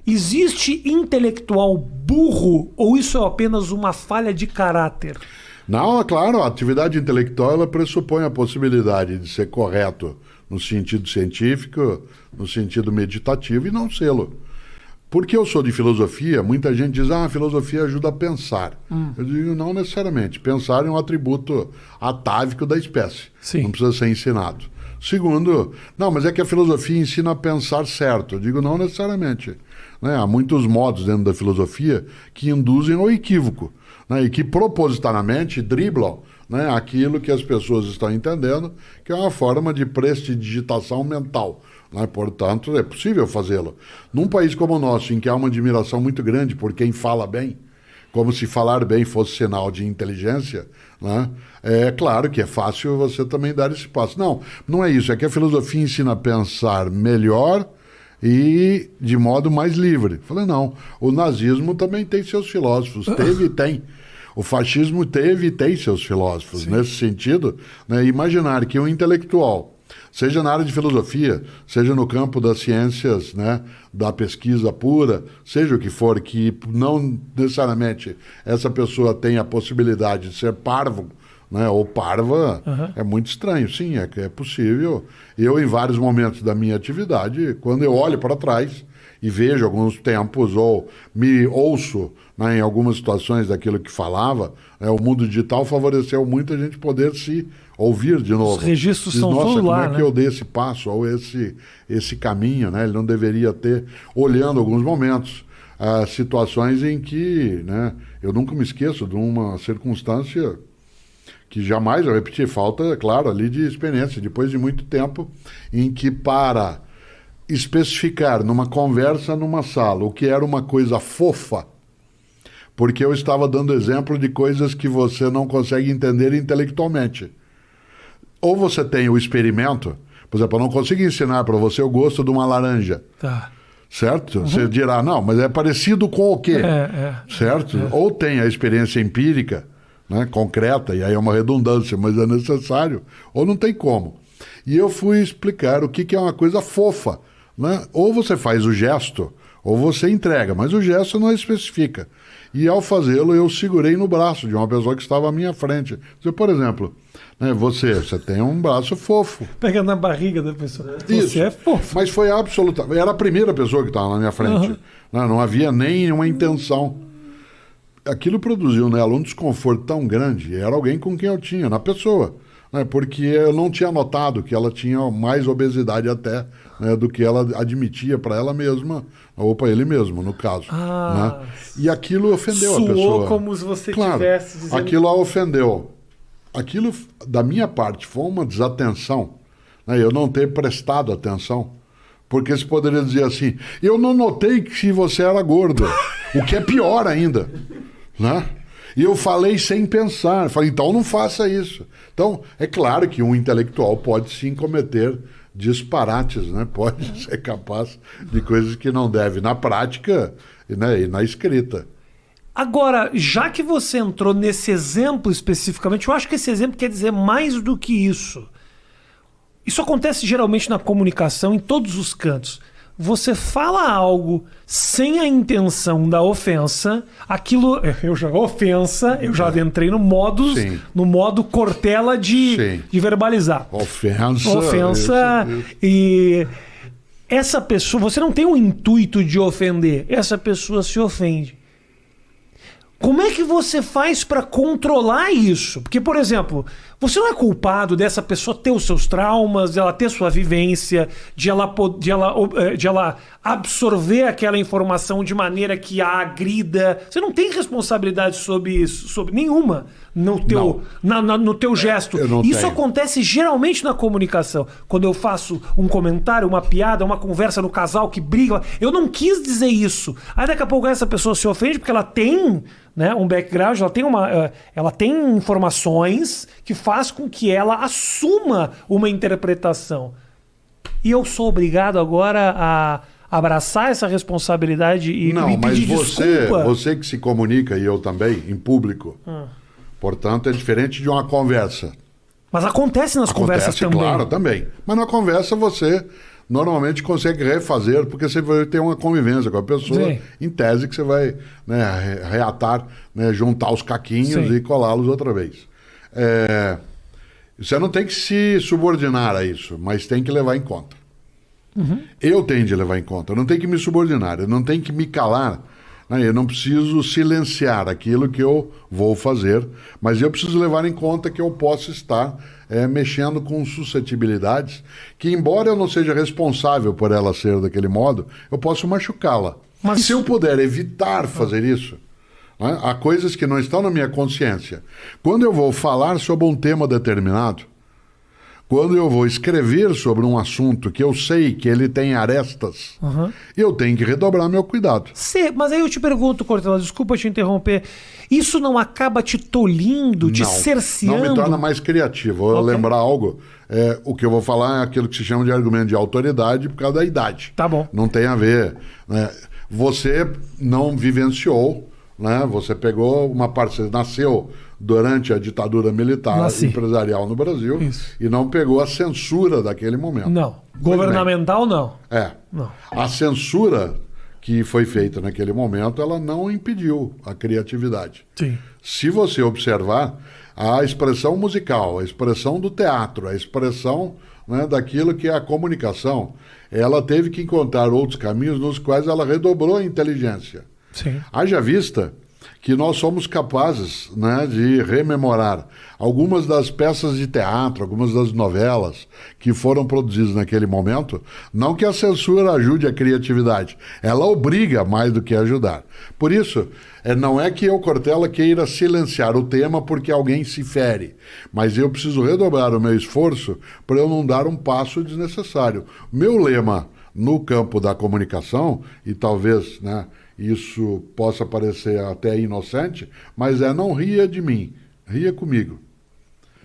Existe intelectual burro ou isso é apenas uma falha de caráter? Não, é claro, a atividade intelectual ela pressupõe a possibilidade de ser correto no sentido científico, no sentido meditativo e não sê-lo. Porque eu sou de filosofia, muita gente diz, a filosofia ajuda a pensar. Eu digo, não necessariamente. Pensar é um atributo atávico da espécie. Sim. Não precisa ser ensinado. Segundo, não, mas é que a filosofia ensina a pensar certo. Eu digo, não necessariamente. Né? Há muitos modos dentro da filosofia que induzem ao equívoco, né? E que propositadamente driblam, né, aquilo que as pessoas estão entendendo, que é uma forma de prestidigitação mental. Né? Portanto, é possível fazê-lo. Num país como o nosso, em que há uma admiração muito grande por quem fala bem, como se falar bem fosse sinal de inteligência, né? É claro que é fácil você também dar esse passo. Não, não é isso. É que a filosofia ensina a pensar melhor e de modo mais livre. Falei, não. O nazismo também tem seus filósofos. Teve e tem. O fascismo teve e tem seus filósofos. Sim. Nesse sentido, né, imaginar que um intelectual, seja na área de filosofia, seja no campo das ciências, né, da pesquisa pura, seja o que for, que não necessariamente essa pessoa tem a possibilidade de ser parvo, né, ou parva, é muito estranho. Sim, é possível. Eu, em vários momentos da minha atividade, quando eu olho para trás e vejo alguns tempos, ou me ouço, né, em algumas situações daquilo que falava, né, o mundo digital favoreceu muito a gente poder se ouvir de novo. Os registros são nossa, todos como lá, é que né? eu dei esse passo, ou esse caminho, né? Ele não deveria ter, olhando alguns momentos, situações em que, né, eu nunca me esqueço de uma circunstância que jamais eu repeti, falta, claro, ali de experiência, depois de muito tempo, em que para especificar numa conversa numa sala o que era uma coisa fofa, porque eu estava dando exemplo de coisas que você não consegue entender intelectualmente. Ou você tem o experimento, por exemplo, eu não consigo ensinar para você o gosto de uma laranja. Tá. Certo? Você dirá, não, mas é parecido com o quê? Certo? Ou tem a experiência empírica, né, concreta, e aí é uma redundância, mas é necessário, ou não tem como. E eu fui explicar o que é uma coisa fofa. Né? Ou você faz o gesto, ou você entrega, mas o gesto não especifica. E ao fazê-lo, eu segurei no braço de uma pessoa que estava à minha frente. Por exemplo, né, você tem um braço fofo. Pega na barriga da pessoa. Isso. Você é fofo. Mas foi absolutamente... Era a primeira pessoa que estava na minha frente. Não havia nenhuma intenção. Aquilo produziu nela um desconforto tão grande. Era alguém com quem eu tinha, na pessoa. Né, porque eu não tinha notado que ela tinha mais obesidade até, né, do que ela admitia para ela mesma, ou para ele mesmo, no caso. Né? E aquilo ofendeu a pessoa. Soou como se você tivesse dizendo... Aquilo a ofendeu. Aquilo, da minha parte, foi uma desatenção. Né, eu não ter prestado atenção. Porque se poderia dizer assim, eu não notei que você era gordo. O que é pior ainda. Né? E eu falei sem pensar. Falei, então não faça isso. Então, é claro que um intelectual pode sim cometer disparates, né? Pode ser capaz de coisas que não deve na prática, né, e na escrita. Agora, já que você entrou nesse exemplo especificamente, eu acho que esse exemplo quer dizer mais do que isso. Isso acontece geralmente na comunicação, em todos os cantos. Você fala algo sem a intenção da ofensa, aquilo... Eu já entrei no modo Cortella de verbalizar. Ofensa. Isso. E essa pessoa... Você não tem o intuito de ofender. Essa pessoa se ofende. Como é que você faz para controlar isso? Porque, por exemplo, você não é culpado dessa pessoa ter os seus traumas, de ela ter sua vivência, de ela absorver aquela informação de maneira que a agrida. Você não tem responsabilidade sobre isso, sobre nenhuma no teu gesto. Isso acontece geralmente na comunicação. Quando eu faço um comentário, uma piada, uma conversa no casal que briga, eu não quis dizer isso. Aí daqui a pouco essa pessoa se ofende porque ela tem, né, um background, ela tem informações que faz com que ela assuma uma interpretação. E eu sou obrigado agora a abraçar essa responsabilidade e não, pedir desculpa. Mas você que se comunica, e eu também, em público, portanto é diferente de uma conversa. Mas acontece nas conversas também. Claro, também. Mas na conversa você normalmente consegue refazer, porque você vai ter uma convivência com a pessoa, Sim. em tese que você vai, né, reatar, né, juntar os caquinhos Sim. e colá-los outra vez. Você não tem que se subordinar a isso, mas tem que levar em conta. Eu tenho de levar em conta, eu não tenho que me subordinar, eu não tenho que me calar, né? Eu não preciso silenciar aquilo que eu vou fazer, mas eu preciso levar em conta que eu posso estar mexendo com suscetibilidades que, embora eu não seja responsável por ela ser daquele modo, eu posso machucá-la. Mas se eu puder evitar fazer isso, né? Há coisas que não estão na minha consciência. Quando eu vou falar sobre um tema determinado, quando eu vou escrever sobre um assunto que eu sei que ele tem arestas, eu tenho que redobrar meu cuidado. Mas aí eu te pergunto, Cortella, desculpa te interromper, isso não acaba te tolindo, te cerceando? Não me torna mais criativo. Vou lembrar algo, o que eu vou falar é aquilo que se chama de argumento de autoridade por causa da idade. Tá bom. Não tem a ver, né? Você não vivenciou, né? Você pegou uma parte, você nasceu durante a ditadura militar empresarial no Brasil. Isso. E não pegou a censura daquele momento. Não. Governamental, não. Não. A censura que foi feita naquele momento, ela não impediu a criatividade. Sim. Se você observar, a expressão musical, a expressão do teatro, a expressão, né, daquilo que é a comunicação, ela teve que encontrar outros caminhos nos quais ela redobrou a inteligência. Sim. Haja vista que nós somos capazes, né, de rememorar algumas das peças de teatro, algumas das novelas que foram produzidas naquele momento. Não que a censura ajude a criatividade, ela obriga mais do que ajudar. Por isso, não é que eu, Cortella, queira silenciar o tema porque alguém se fere, mas eu preciso redobrar o meu esforço para eu não dar um passo desnecessário. Meu lema no campo da comunicação, e talvez, né, isso possa parecer até inocente, mas não ria de mim, ria comigo.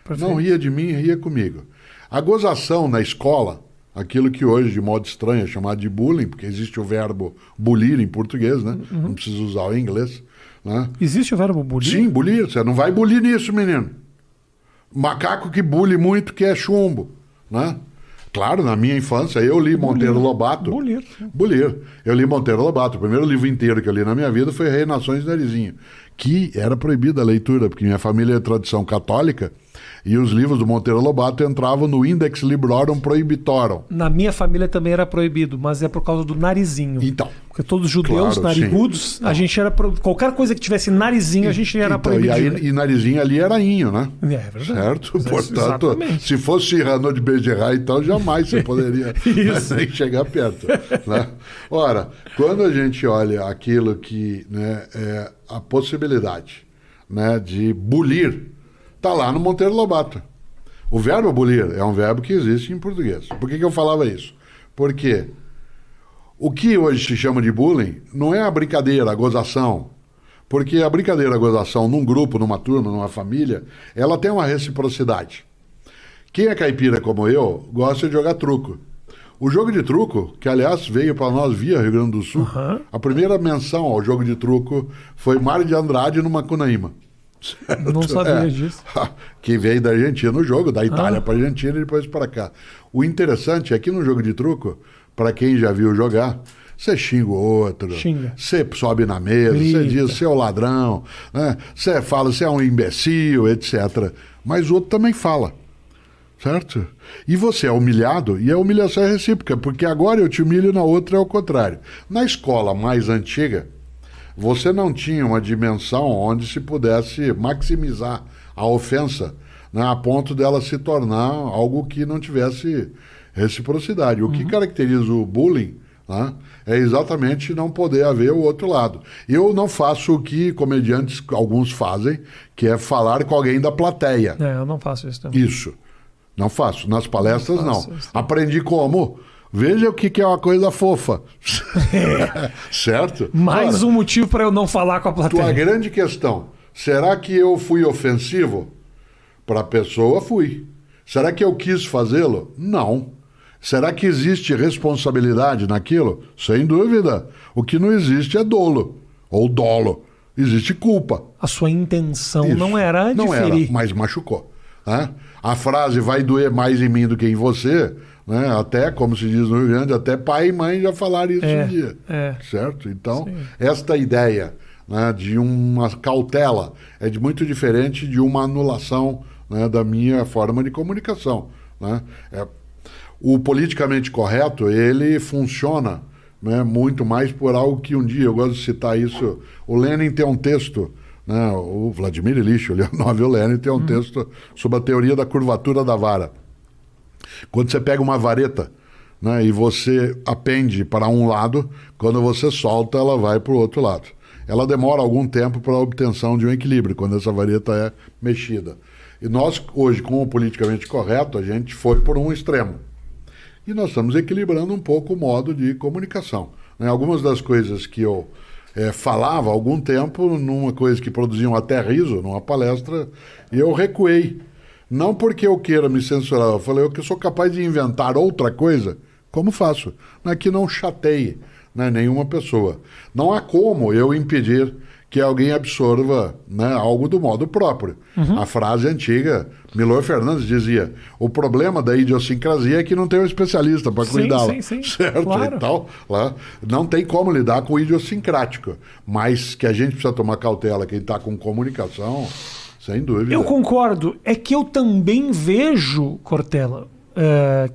Perfeito. Não ria de mim, ria comigo. A gozação na escola, aquilo que hoje, de modo estranho, é chamado de bullying, porque existe o verbo bulir em português, né? Não precisa usar o inglês. Né? Existe o verbo bulir? Sim, bulir. Você não vai bulir nisso, menino. Macaco que bule muito que é chumbo, né? Claro, na minha infância, eu li Monteiro Lobato. Bulir. Eu li Monteiro Lobato. O primeiro livro inteiro que eu li na minha vida foi Rei, Nações e Narizinho, que era proibida a leitura, porque minha família é de tradição católica, e os livros do Monteiro Lobato entravam no Index Librorum Prohibitorum. Na minha família também era proibido, mas é por causa do narizinho. Então. Porque todos os judeus, claro, narigudos, a gente era... Qualquer coisa que tivesse narizinho, a gente era proibido. E narizinho ali era inho, né? É verdade. Certo? Portanto, exatamente. se fosse Cyrano de Bergerac, então jamais você poderia nem chegar perto. Né? Ora, quando a gente olha aquilo que, né, é a possibilidade, né, de bulir, está lá no Monteiro Lobato. O verbo bulir é um verbo que existe em português. Por que eu falava isso? Porque o que hoje se chama de bullying não é a brincadeira, a gozação. Porque a brincadeira, a gozação, num grupo, numa turma, numa família, ela tem uma reciprocidade. Quem é caipira como eu, gosta de jogar truco. O jogo de truco, que aliás veio para nós via Rio Grande do Sul, a primeira menção ao jogo de truco foi Mário de Andrade no Macunaíma. Certo? Não sabia disso. Que veio da Argentina o jogo, da Itália para a Argentina e depois para cá. O interessante é que no jogo de truco, para quem já viu jogar, você xinga o outro, você sobe na mesa, você diz você é o ladrão, né? Você fala você é um imbecil, etc. Mas o outro também fala, certo? E você é humilhado, e a humilhação é recíproca, porque agora eu te humilho, na outra é o contrário. Na escola mais antiga, você não tinha uma dimensão onde se pudesse maximizar a ofensa, né, a ponto dela se tornar algo que não tivesse reciprocidade. O que caracteriza o bullying, né, é exatamente não poder haver o outro lado. Eu não faço o que comediantes, alguns fazem, que é falar com alguém da plateia. Eu não faço isso também. Isso. Não faço. Nas palestras, não. Aprendi como... Veja o que é uma coisa fofa. Certo? Mais um motivo para eu não falar com a plateia. Tua grande questão, será que eu fui ofensivo? Para a pessoa, fui. Será que eu quis fazê-lo? Não. Será que existe responsabilidade naquilo? Sem dúvida. O que não existe é dolo, ou dolo. Existe culpa. A sua intenção não era de ferir. Mas machucou. Né? A frase vai doer mais em mim do que em você né? Até, como se diz no Rio Grande, até pai e mãe já falaram isso um dia. Certo? Então, esta ideia, né, de uma cautela é muito diferente de uma anulação, né, da minha forma de comunicação. Né? O politicamente correto, ele funciona, né, muito mais por algo que um dia, eu gosto de citar isso, o Lenin tem um texto, né, o Vladimir Ilyich Ulyanov, o Lenin tem um texto sobre a teoria da curvatura da vara. Quando você pega uma vareta, né, e você apende para um lado, quando você solta, ela vai para o outro lado. Ela demora algum tempo para a obtenção de um equilíbrio, quando essa vareta é mexida. E nós, hoje, com o politicamente correto, a gente foi por um extremo. E nós estamos equilibrando um pouco o modo de comunicação. Né? Algumas das coisas que eu falava há algum tempo, numa coisa que produziam até riso, numa palestra, e eu recuei. Não porque eu queira me censurar, eu falei que eu sou capaz de inventar outra coisa, como faço, né? Que não chateie, né, nenhuma pessoa. Não há como eu impedir que alguém absorva, né, algo do modo próprio. A frase antiga, Milor Fernandes dizia, o problema da idiosincrasia é que não tem um especialista para cuidá-la. Sim, certo? Claro. Então, lá, não tem como lidar com o idiosincrático, mas que a gente precisa tomar cautela, quem está com comunicação, sem dúvida. Eu concordo. É que eu também vejo, Cortella,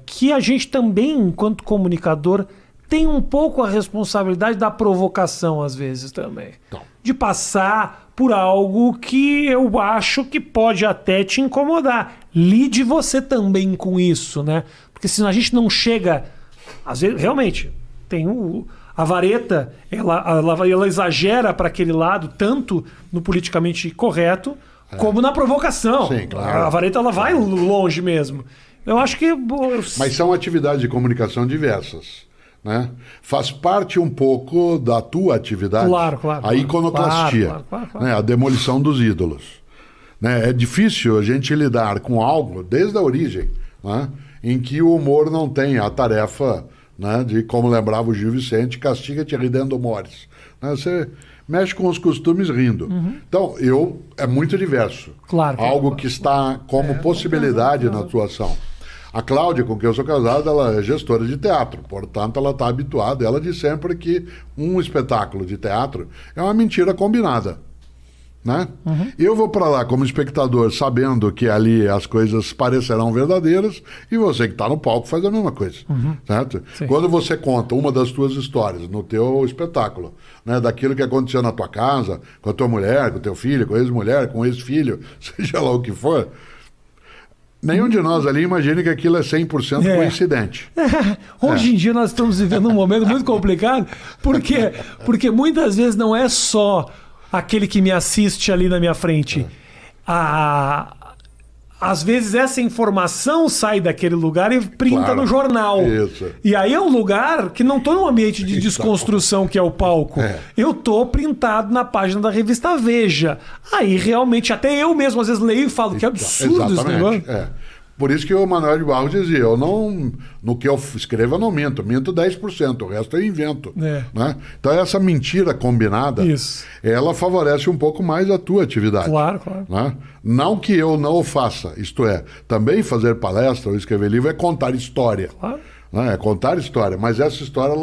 que a gente também, enquanto comunicador, tem um pouco a responsabilidade da provocação, às vezes, também. Então. De passar por algo que eu acho que pode até te incomodar. Lide você também com isso, né? Porque senão a gente não chega... Às vezes, realmente, tem a vareta, ela exagera para aquele lado, tanto no politicamente correto, como na provocação. Sim, claro. A vareta ela vai longe mesmo. Eu acho que... Mas são atividades de comunicação diversas. Né? Faz parte um pouco da tua atividade, claro, a iconoclastia, claro. Né? A demolição dos ídolos. Né? É difícil a gente lidar com algo desde a origem, né, em que o humor não tem a tarefa, né, de, como lembrava o Gil Vicente, castiga-te ridendo mores. Né? Você mexe com os costumes rindo. Então, é muito diverso. Algo que está como possibilidade na atuação. A Cláudia, com quem eu sou casado, ela é gestora de teatro, portanto ela está habituada, ela diz sempre que um espetáculo de teatro é uma mentira combinada, né? Eu vou para lá como espectador sabendo que ali as coisas parecerão verdadeiras e você que está no palco faz a mesma coisa, certo? Sim. Quando você conta uma das tuas histórias no teu espetáculo, né, daquilo que aconteceu na tua casa, com a tua mulher, com o teu filho, com a ex-mulher, com o ex-filho, seja lá o que for... Nenhum de nós ali imagina que aquilo é 100% coincidente. Hoje em dia nós estamos vivendo um momento muito complicado, porque muitas vezes não é só aquele que me assiste ali na minha frente. Às vezes essa informação sai daquele lugar e printa no jornal. Isso. E aí é um lugar que não estou num ambiente de desconstrução que é o palco. Eu estou printado na página da revista Veja. Aí realmente, até eu mesmo às vezes leio e falo que absurdo esse negócio. Por isso que o Manuel de Barros dizia, no que eu escrevo eu não minto 10%, o resto eu invento. Né? Então essa mentira combinada, ela favorece um pouco mais a tua atividade. Claro. Né? Não que eu não o faça, isto é, também fazer palestra ou escrever livro é contar história. Claro. Né? É contar história, mas essa história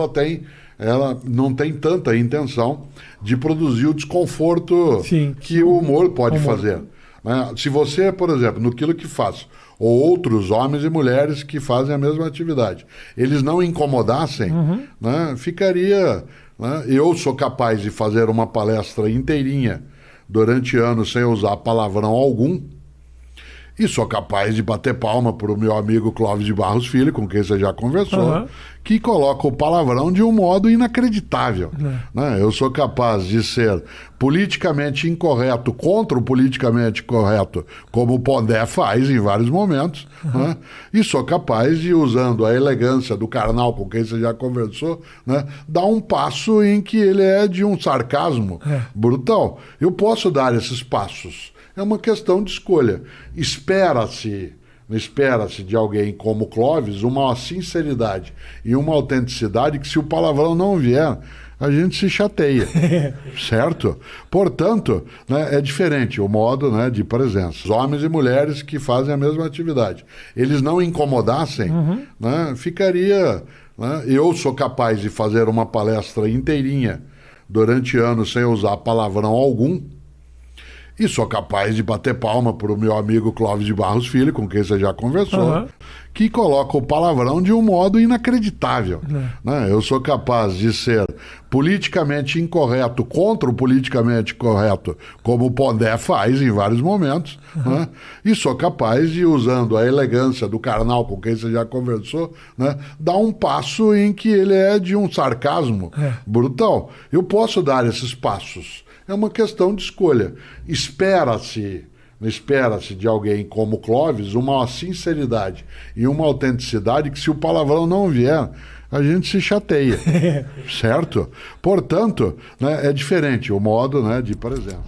ela não tem tanta intenção de produzir o desconforto que o humor pode fazer. Né? Se você, por exemplo, naquilo que faz, ou outros homens e mulheres que fazem a mesma atividade, eles não incomodassem, né, ficaria... Né, eu sou capaz de fazer uma palestra inteirinha durante anos sem usar palavrão algum, e sou capaz de bater palma para o meu amigo Clóvis de Barros Filho, com quem você já conversou, que coloca o palavrão de um modo inacreditável. Né? Eu sou capaz de ser politicamente incorreto contra o politicamente correto, como o Pondé faz em vários momentos, né? E sou capaz de, usando a elegância do carnal com quem você já conversou, né, dar um passo em que ele é de um sarcasmo brutal. Eu posso dar esses passos. É uma questão de escolha. Espera-se, espera-se de alguém como Clóvis uma sinceridade e uma autenticidade que, se o palavrão não vier, a gente se chateia, certo? Portanto, né, é diferente o modo, né, de presença. Homens e mulheres que fazem a mesma atividade. Eles não incomodassem, né, ficaria... Né, eu sou capaz de fazer uma palestra inteirinha durante anos sem usar palavrão algum, e sou capaz de bater palma para o meu amigo Clóvis de Barros Filho, com quem você já conversou, que coloca o palavrão de um modo inacreditável. Né? Eu sou capaz de ser politicamente incorreto contra o politicamente correto, como o Pondé faz em vários momentos, né? E sou capaz de, usando a elegância do Karnal, com quem você já conversou, né, dar um passo em que ele é de um sarcasmo brutal. Eu posso dar esses passos. É uma questão de escolha. Espera-se de alguém como Clóvis uma sinceridade e uma autenticidade que, se o palavrão não vier, a gente se chateia, certo? Portanto, né, é diferente o modo, né, de presença.